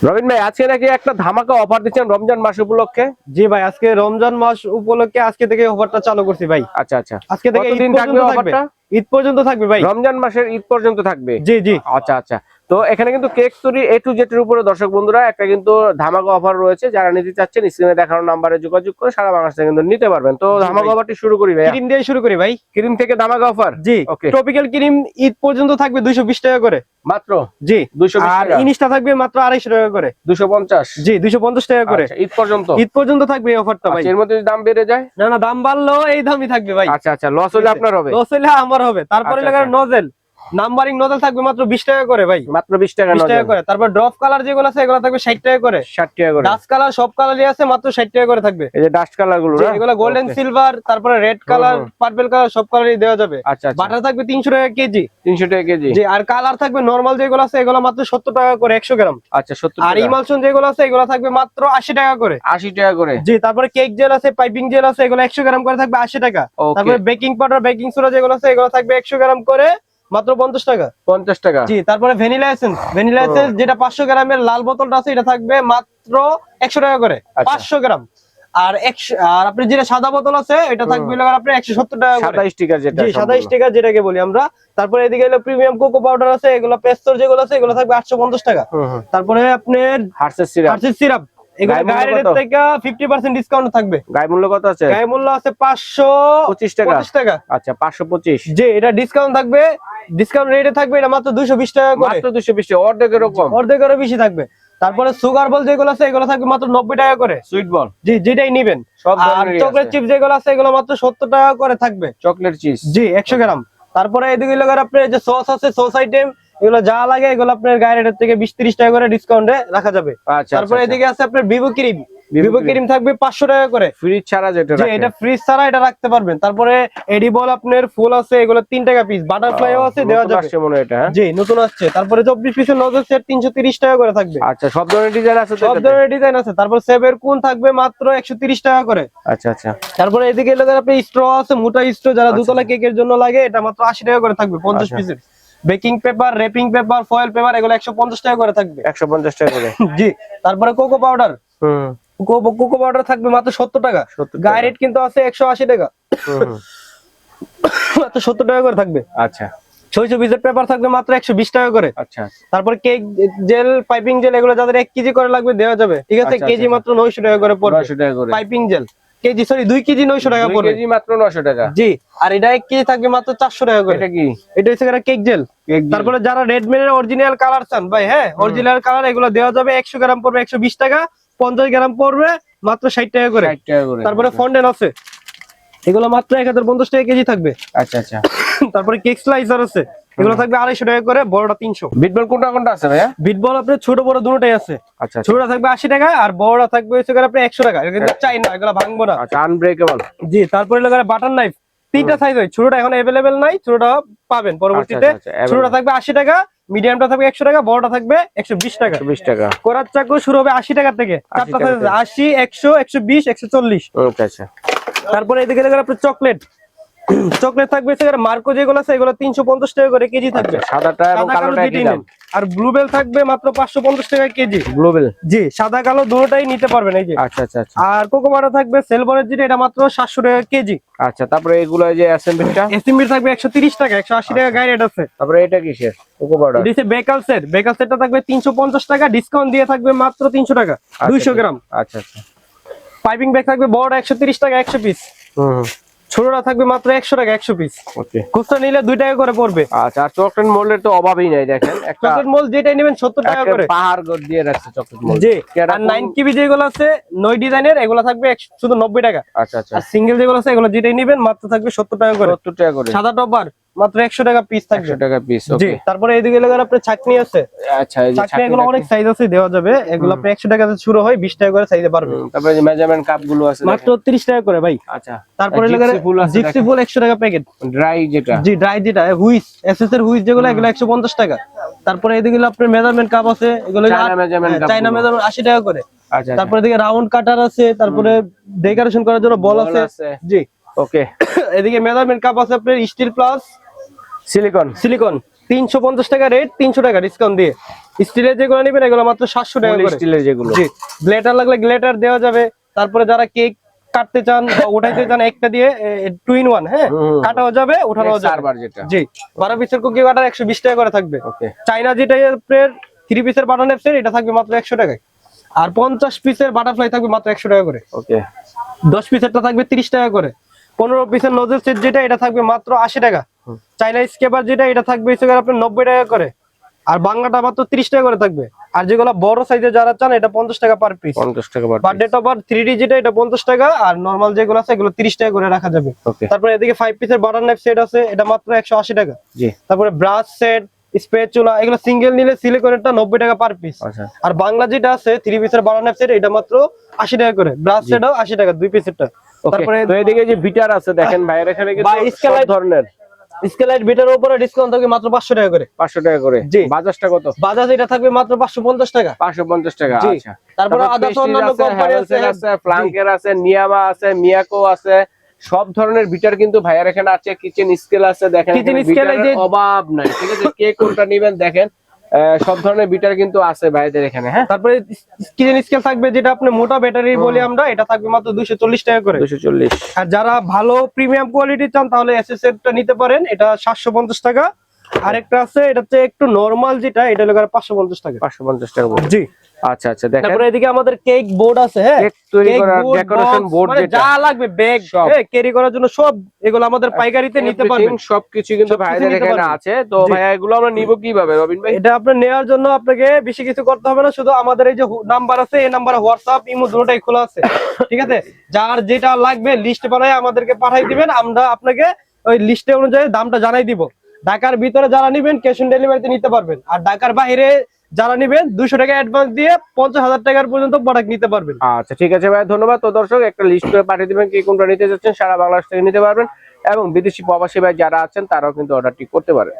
রবিন ভাই, আজকে নাকি একটা ধামাকা অফার দিচ্ছেন রমজান মাস উপলক্ষে? জি ভাই, আজকে রমজান মাস উপলক্ষে আজকে থেকে অফারটা চালু করছি ভাই। আচ্ছা আচ্ছা, আজকে থেকে কতদিন থাকবে অফারটা? ঈদ পর্যন্ত থাকবে ভাই। রমজান মাসের ঈদ পর্যন্ত থাকবে? জি জি। আচ্ছা আচ্ছা। তো এখানে কিন্তু কেক তৈরি A to Z এর উপরে দর্শক বন্ধুরা একটা কিন্তু ধামাকা অফার রয়েছে। যারা নিতে চাচ্ছেন স্ক্রিনে দেখানো নাম্বারে যোগাযোগ করে সারা বাংলাদেশে কিন্তু নিতে পারবেন। তো ধামাকা অফারটি শুরু করি ভাই। ক্রিম দিয়ে শুরু করি ভাই। ক্রিম থেকে ধামাকা অফার? জি। ওকে। ট্রপিক্যাল ক্রিম ঈদ পর্যন্ত থাকবে 220 টাকা করে মাত্র? জি। 220 আর টাকা। ইনিশটা থাকবে মাত্র 250 টাকা করে। 250? জি, 250 টাকা করে। আচ্ছা, ঈদ পর্যন্ত? ঈদ পর্যন্ত থাকবে এই অফারটা ভাই। আচ্ছা, এর মধ্যে যদি দাম বেড়ে যায়? না না, দাম বাড়লেও এই দামই থাকবে ভাই। আচ্ছা আচ্ছা, লস হলে আপনার হবে? লস হলে আমার হবে। তারপরে লাগার নজেল, নাম্বারিং নজেল থাকবে মাত্র 20 টাকা করে ভাই। মাত্র 20 টাকা? 20 টাকা করে। তারপর ড্রপ কালার যেগুলো আছে এগুলো থাকবে 60 টাকা করে। 60 টাকা করে। ডাস্ট কালার সব কালারই আছে, মাত্র 60 টাকা করে থাকবে। এই যে ডাস্ট কালার গুলো, এগুলো গোল্ডেন সিলভার, তারপরে রেড কালার, পার্পল কালার সব কালারই দেওয়া যাবে। আচ্ছা আচ্ছা। বাটার থাকবে 300 টাকা কেজি। 300 টাকা কেজি? জি। আর কালার থাকবে নরমাল যেগুলো আছে এগুলো মাত্র 70 টাকা করে 100 গ্রাম। আচ্ছা, 70 আর টাকা। ইমালশন যেগুলো আছে এগুলো থাকবে মাত্র 80 টাকা করে। 80 টাকা করে? জি। তারপরে কেক জেল আছে, পাইপিং জেল আছে, এগুলো 100 গ্রাম করে থাকবে 80 টাকা। Okay. তারপরে বেকিং পাউডার, বেকিং সোডা যেগুলো আছে এগুলো থাকবে 100 গ্রাম করে মাত্র 50 টাকা। 50 টাকা? জি। তারপরে ভ্যানিলা এসেন্স, ভ্যানিলা এসেন্স যেটা 500 গ্রামের লাল বোতলটা আছে এটা থাকবে মাত্র 100 টাকা করে। আচ্ছা। 500 গ্রাম। আর আপনি যেটা সাদা বোতল আছে এটা থাকবে হলো আপনি 170 টাকা করে। 27 টাকা যেটা? জি, 27 টাকা যেটাকে বলি আমরা। তারপরে এদিকে হলো প্রিমিয়াম কোকো পাউডার আছে, এগুলো পেস্টর যেগুলো আছে এগুলো থাকবে 850 টাকা। তারপরে আপনার হার্সেস সিরাপ? হার্সিস সিরাপ এগুলো গায়ে মূল্য গায়ের কত? থেকে 50% ডিসকাউন্ট থাকবে। গায়ে মূল্য কত আছে? গায়ে মূল্য আছে 525 টাকা? টাকা। আচ্ছা, 525? জি, এটা ডিসকাউন্ট থাকবে। ডিসকাউন্ট রেটে থাকবে এটা মাত্র 220 টাকা করে। মাত্র 220 টাকা? অর্ধেকের কম? অর্ধেকেরও বেশি থাকবে। তারপরে সুগার বল যেগুলো আছে এগুলো থাকবে মাত্র 90 টাকা করে। সুইট বল? জি, যেটাই নেবেন। সব আর ধরনেরই চকলেট আছে? চিপস যেগুলো আছে এগুলো মাত্র 70 টাকা করে থাকবে। Chocolate cheese? জি, 100 গ্রাম। তারপরে এদিকে লাগার আপনার যে সস আছে, সস আইটেম এগুলো যা লাগে এগুলো আপনার গায়ের রেট থেকে 20-30 টাকা করে ডিসকাউন্টে রাখা যাবে। আচ্ছা। তারপরে এদিকে আছে আপনার Vivo cream. Vivo Vivo cream থাকবে 500 টাকা করে। ফ্রিজ ছাড়া যেটা জি, রাখে? এটা ফ্রিজ ছাড়া এটা রাখতে পারবেন। তারপরে এডিবল আপনার ফুল আছে এগুলো 3 টাকা পিস। বাটারফ্লাইও আছে, দেওয়া নতুন যাবে। আসছে মনে হয় এটা? হ্যাঁ? জি, নতুন আসছে। তারপরে 24 পিসের নজল সেট 330 টাকা করে থাকবে। আচ্ছা, সব ধরনের ডিজাইন আছে তো সব এটাতে? ধরনের ডিজাইন আছে। তারপর সেবের কোন থাকবে মাত্র 130 টাকা করে। আচ্ছা আচ্ছা। তারপরে এদিকে এলো আপনি স্ট্র আছে, মোটা স্ট্র যারা দুতলা কেকের জন্য লাগে এটা মাত্র 80 টাকা করে থাকবে 50 আচ্ছা। পিসের। Baking paper, wrapping paper, foil paper এগুলো 150 টাকা করে থাকবে। 150 টাকা করে? জি। তারপরে কোকো পাউডার, হুম। কোকো পাউডার থাকবে মাত্র 70 টাকা। 70 টাকা। গায়ে রেট কিন্তু আছে 180 টাকা। হুম। মাত্র 70 টাকা করে থাকবে। আচ্ছা 600 পিসের পেপার থাকবে মাত্র 120 টাকা করে। আচ্ছা। তারপর কেক জেল, পাইপিং জেল এগুলো যাদের 1 কেজি করে লাগবে দেওয়া যাবে। ঠিক আছে? আচ্ছা, কেজি আচ্ছা। মাত্র 900 টাকা করে পড়বে। 900 টাকা করে? Piping jail KG, sorry 2 KG 900 টাকা 2 পড়বে। কেজি মাত্র 900 টাকা? জি। আর এটা 1 কেজি থাকবে মাত্র 400 টাকা করে। এটা কি? এটা হচ্ছে কেক জেল। তারপরে যারা রেডমেনের অরিজিনাল কালার চান ভাই, হ্যাঁ অরিজিনাল কালার এগুলো দেওয়া যাবে। 100 গ্রাম পড়বে 120 টাকা, 50 গ্রাম পড়বে মাত্র 60 টাকা করে। 60 টাকা করে? তারপরে ফন্ডেন্ট আছে, এগুলো মাত্র 1050 টাকা কেজি থাকবে। আচ্ছা আচ্ছা। তারপরে কেক স্লাইসার আছে, এগুলো থাকবে 250 টাকা করে, বড়টা 300। বিটবল কোনটা কোনটা আছে ভাইয়া? বিটবল আপনার ছোট বড় দুটোটাই আছে। আচ্ছা আচ্ছা। ছোটটা থাকবে 80 টাকা আর বড়টা থাকবে হচ্ছে আপনার 100 টাকা। এটা কিন্তু চাই না, এগুলো ভাঙবো না। আচ্ছা, আনব্রেকেবল? জি। তারপরে লাগারে বাটার নাইফ 3টা সাইজ হয়। ছোটটা এখন अवेलेबल নাই, ছোটটা পাবেন পরবর্তীতে। আচ্ছা, আচ্ছা, ছোটটা থাকবে 80 টাকা, মিডিয়ামটা থাকবে 100 টাকা, বড়টা থাকবে 120 টাকা। 20 টাকা? কোরাত চাকু শুরু হবে 80 টাকা থেকে। 80 চারটা টাকা সাইজ থেকে। 80, 100, 120, 140। আচ্ছা আচ্ছা। তারপরে এদিকে লাগারে আপনার চকলেট, চকলেট থাকবে সেখানে মার্কো যেগুলো আছে এগুলো 350 টাকা করে কেজি থাকবে। সাদাটা এবং সাদা কালো কালোটা একই দুইটাই দাম? নেন। আর ব্লুবেল থাকবে মাত্র 550 টাকা কেজি। গ্লোবাল? জি, সাদা কালো দুটোটাই নিতে পারবেন এই যে। আচ্ছা আচ্ছা আচ্ছা। আর কোকোমাটা থাকবে সেলবরের যেটা, এটা মাত্র 700 টাকা কেজি। আচ্ছা, তারপরে এগুলো যে অ্যাসেম্বলিটা? এসএমবি থাকবে 130 টাকা, 180 টাকা গায়ে রেট আছে। তারপরে এটা কিসের? Cocoa powder? দিছে বেকাল সেট, বেকাল সেটটা থাকবে 350 টাকা, ডিসকাউন্ট দিয়ে থাকবে মাত্র 300 টাকা 200 গ্রাম। আচ্ছা আচ্ছা। পাইপিং ব্যাগ থাকবে বড় 130 টাকা 100 পিস, হুম। ছোটটা থাকবে মাত্র 100 টাকা 100 পিস। ওকে। খুচরা নিলে 2 টাকা করে পড়বে। আচ্ছা, আর চকলেট মোল্ডের তো অভাবই নাই, দেখেন একটা চকলেট মোল যেটাই নেবেন 70 টাকা একটা করে। পাহাড় গড় দিয়ে রাখছে চকলেট মোল্ড। জি। আর 9 কেবি যেগুলো আছে 9 ডিজাইনের এগুলো থাকবে শুধু 90 টাকা। আচ্ছা আচ্ছা। আর সিঙ্গেল যেগুলো আছে এগুলো যেটাই নেবেন মাত্র থাকবে 70 টাকা করে। 70 টাকা করে? সাদা টপার মাত্র 100 টাকা পিস থাকবে। 100 টাকা পিস? জি। ওকে। তারপরে এদিকে লাগার আপনার ছাকনি আছে। আচ্ছা, এই যে ছাকনি এগুলো অনেক সাইজ আছে, দেওয়া যাবে। এগুলো আপনি 100 টাকা থেকে শুরু হয়, 20 টাকা করে সাইজে পারবে। তারপরে যে মেজারমেন্ট কাপ গুলো আছে মাত্র 30 টাকা করে ভাই। আচ্ছা। তারপরে আর লাগার জিপসি ফুল আছে, জিপসি ফুল 100 টাকা প্যাকেট। ড্রাই যেটা? জি, ড্রাই যেটা হুইস, এসএস এর হুইস যেগুলো এগুলো 150 টাকা। তারপরে এদিকে আপনার মেজারমেন্ট কাপ আছে, এগুলো চায়না measurement cup চাইনা গুলো। মেজারমেন্ট 80 টাকা করে। আচ্ছা। তারপরে এদিকে রাউন্ড কাটার আছে, তারপরে ডেকোরেশন করার জন্য বল আছে। জি। ওকে। এদিকে মেজারমেন্ট কাপ আছে আপনার স্টিল প্লাস সিলিকন? সিলিকন 350 টাকা রেট, 300 টাকা ডিসকাউন্ট দিয়ে। স্টিলের যেগুলো নেবেন এগুলো মাত্র 700 টাকা করে। স্টিলের যেগুলো, জি, গ্লেটার লাগলে গ্লেটার দেওয়া যাবে। তারপরে যারা কেক কাটতে চান বা উঠাইতে চান একটা দিয়ে 2 in 1, হ্যাঁ, কাটাও যাবে উঠানো যাবে। সার্ভার যেটা, জি, 12 পিসের কুকি কাটার 120 টাকা করে থাকবে। ওকে। চাইনা যেটা আপনার 3 পিসের বাটন সেট, এটা থাকবে মাত্র 100 টাকায়। আর 50 পিসের বাটারফ্লাই থাকবে মাত্র 100 টাকা করে। ওকে। 10 পিসেরটা থাকবে 30 টাকা করে। 15 পিসের নজল সেট যেটা, এটা থাকবে মাত্র 80 টাকা। চাইনা স্কেপার যেটা, এটা থাকবে আপনার 90 টাকা করে। আর বাংলাটা মাত্র 30 টাকা করে থাকবে। আর যেগুলো বড় সাইজে যারা চান, এটা 50 টাকা পার পিস। 50 টাকা পার বার্থডে টপার 3D যেটা, এটা 50 টাকা। আর নরমাল যেগুলো আছে এগুলো 30 টাকা করে রাখা যাবে। ওকে। তারপরে এদিকে 5 পিসের বাটার নাইফ সেট আছে, এটা মাত্র 180 টাকা। জি। তারপরে ব্রাশ সেট, স্প্যাচুলা, এগুলো সিঙ্গেল নিলে সিলিকনের 90 টাকা পার পিস। আচ্ছা। আর বাংলা যেটা আছে 3 পিসের বাটার নাইফ সেট, এটা মাত্র 80 টাকা করে। ব্রাশ সেটও 80 টাকা 2 পিসেরটা। তারপরে তো এদিকে যে বিটার আছে দেখেন ভাইয়ের এখানে কিন্তু সব ধরনের স্কেলাইট বিটার উপরে ডিসকাউন্ট থাকবে মাত্র 500 টাকা করে। 500 টাকা করে। জি। বাজাজটা কত? বাজাজ এটা থাকবে মাত্র 550 টাকা। 550 টাকা। জি। আচ্ছা। তারপরে আদার্স অন্যান্য কোম্পানি আছে, ফ্লাঙ্কের আছে, নিয়ামা আছে, মিয়াকো আছে, সব ধরনের বিটার কিন্তু ভাইয়ার এখানে আছে। কিচেন স্কেল আছে দেখেন, কিচেন এখানে স্কেলে বিটারের যে অভাব নাই। ঠিক আছে, কে কোনটা নেবেন দেখেন, সব ধরনের বিটার কিন্তু আছে ভাইদের এখানে। হ্যাঁ, তারপরে কিচেন স্কেল থাকবে যেটা আপনি মোটা ব্যাটারি বলি আমরা, এটা থাকবে মাত্র 240 টাকা করে। 240। আর যারা ভালো প্রিমিয়াম কোয়ালিটি চান তাহলে এসএস এরটা নিতে পারেন, এটা 750 টাকা। আরেকটা আছে, এটা হচ্ছে একটু নরমাল যেটা, এটা হলো 550 টাকা। 550 টাকা। জি। আচ্ছা আচ্ছা, দেখেন তারপরে এদিকে আমাদের কেক বোর্ড আছে, হ্যাঁ, কেক তৈরি করার ডেকোরেশন বোর্ড যেটা যা লাগবে ব্যাগ, হ্যাঁ, ক্যারি করার জন্য সব এগুলো আমাদের পাইকারিতে নিতে পারবেন। সবকিছু কিন্তু ভাইদের এখানে আছে। তো ভাইয়া এগুলো আমরা নিব কিভাবে রবিন ভাই? এটা আপনি নেওয়ার জন্য আপনাকে বেশি কিছু করতে হবে না, শুধু আমাদের এই যে নাম্বার আছে, এই নাম্বারে হোয়াটসঅ্যাপ ইমো দুটোই খোলা আছে। ঠিক আছে, যার যেটা লাগবে লিস্ট বানায় আমাদেরকে পাঠিয়ে দিবেন, আমরা আপনাকে ওই লিস্টে অনুযায়ী দামটা জানাই দিব। ঢাকার ভিতরে যারা নেবেন ক্যাশ অন ডেলিভারিতে নিতে পারবেন। আর ঢাকার বাইরে যারা নেবেন 200 টাকা অ্যাডভান্স দিয়ে 50,000 টাকার পর্যন্ত প্রোডাক্ট নিতে পারবেন। আচ্ছা ঠিক আছে ভাই, ধন্যবাদ। তো দর্শক, একটা লিস্ট করে পাঠিয়ে দিবেন কে কোনটা নিতে যাচ্ছেন, সারা বাংলাদেশ থেকে নিতে পারবেন। এবং বিদেশি প্রবাসী ভাই যারা আছেন তারাও কিন্তু অর্ডারটি করতে পারেন।